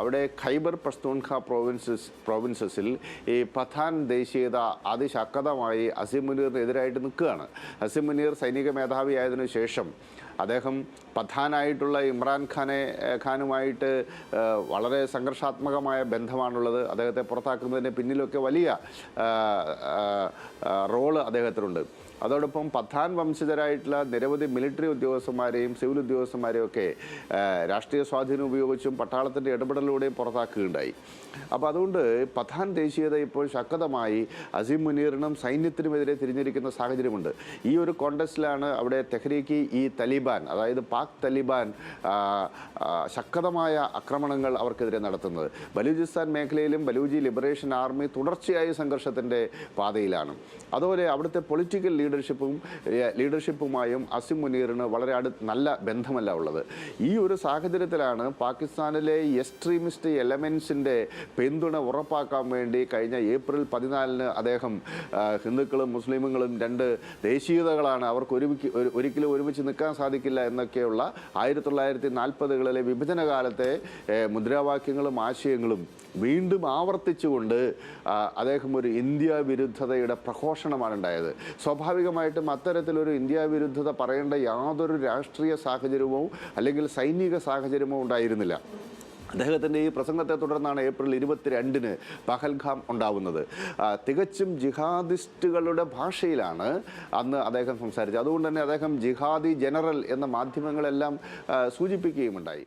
അവിടെ ഖൈബർ പഷ്തൂൺഖ പ്രോവിൻസസിൽ ഈ പത്താൻ ദേശീയത അതിശക്തമായി അസിം മുനീറിനെതിരായിട്ട് നിൽക്കുകയാണ്. അസിം മുനീർ സൈനിക മേധാവിയായതിനു ശേഷം അദ്ദേഹം പത്താനായിട്ടുള്ള ഖാനുമായിട്ട് വളരെ സംഘർഷാത്മകമായ ബന്ധമാണുള്ളത്. അദ്ദേഹത്തെ പുറത്താക്കുന്നതിന് പിന്നിലൊക്കെ വലിയ റോള് അദ്ദേഹത്തിനുണ്ട്. അതോടൊപ്പം പത്താൻ വംശജരായിട്ടുള്ള നിരവധി മിലിറ്ററി ഉദ്യോഗസ്ഥന്മാരെയും സിവിൽ ഉദ്യോഗസ്ഥന്മാരെയും ഒക്കെ രാഷ്ട്രീയ സ്വാധീനം ഉപയോഗിച്ചും പട്ടാളത്തിൻ്റെ ഇടപെടലിലൂടെയും പുറത്താക്കുകയുണ്ടായി. അപ്പോൾ അതുകൊണ്ട് പത്താൻ ദേശീയത ഇപ്പോൾ ശക്തമായി അസിം മുനീറിനും സൈന്യത്തിനുമെതിരെ തിരിഞ്ഞിരിക്കുന്ന സാഹചര്യമുണ്ട്. ഈ ഒരു കോണ്ടസ്റ്റിലാണ് അവിടെ തെഹ്രീക്ക് ഈ തലിബാൻ, അതായത് പാക് തലിബാൻ ശക്തമായ ആക്രമണങ്ങൾ അവർക്കെതിരെ നടത്തുന്നത്. ബലൂചിസ്ഥാൻ മേഖലയിലും ബലൂചി ലിബറേഷൻ ആർമി തുടർച്ചയായി സംഘർഷത്തിൻ്റെ പാതയിലാണ്. അതുപോലെ അവിടുത്തെ പൊളിറ്റിക്കൽ ലീഡർഷിപ്പുമായും അസിം മുനീറിന് വളരെ നല്ല ബന്ധമല്ല ഉള്ളത്. ഈ ഒരു സാഹചര്യത്തിലാണ് പാകിസ്ഥാനിലെ എക്സ്ട്രീമിസ്റ്റ് എലമെൻസിൻ്റെ പിന്തുണ ഉറപ്പാക്കാൻ വേണ്ടി കഴിഞ്ഞ ഏപ്രിൽ 14 അദ്ദേഹം ഹിന്ദുക്കളും മുസ്ലിമുകളും രണ്ട് ദേശീയതകളാണ്, അവർക്ക് ഒരിക്കലും ഒരുമിച്ച് നിൽക്കാൻ സാധിക്കില്ല എന്നൊക്കെയുള്ള 1940കളിലെ വിഭജന കാലത്തെ മുദ്രാവാക്യങ്ങളും ആശയങ്ങളും വീണ്ടും ആവർത്തിച്ചുകൊണ്ട് അദ്ദേഹം ഒരു ഇന്ത്യ വിരുദ്ധതയുടെ പ്രഘോഷണമാണ് ഉണ്ടായത്. സ്വാഭാവികമായിട്ടും അത്തരത്തിലൊരു ഇന്ത്യ വിരുദ്ധത പറയേണ്ട യാതൊരു രാഷ്ട്രീയ സാഹചര്യമോ അല്ലെങ്കിൽ സൈനിക സാഹചര്യമോ ഉണ്ടായിരുന്നില്ല. അദ്ദേഹത്തിൻ്റെ ഈ പ്രസംഗത്തെ തുടർന്നാണ് ഏപ്രിൽ 22 പഹൽഗാം ഉണ്ടാവുന്നത്. തികച്ചും ജിഹാദിസ്റ്റുകളുടെ ഭാഷയിലാണ് അന്ന് അദ്ദേഹം സംസാരിച്ചത്. അതുകൊണ്ട് തന്നെ അദ്ദേഹം ജിഹാദി ജനറൽ എന്ന മാധ്യമങ്ങളെല്ലാം സൂചിപ്പിക്കുകയുമുണ്ടായി.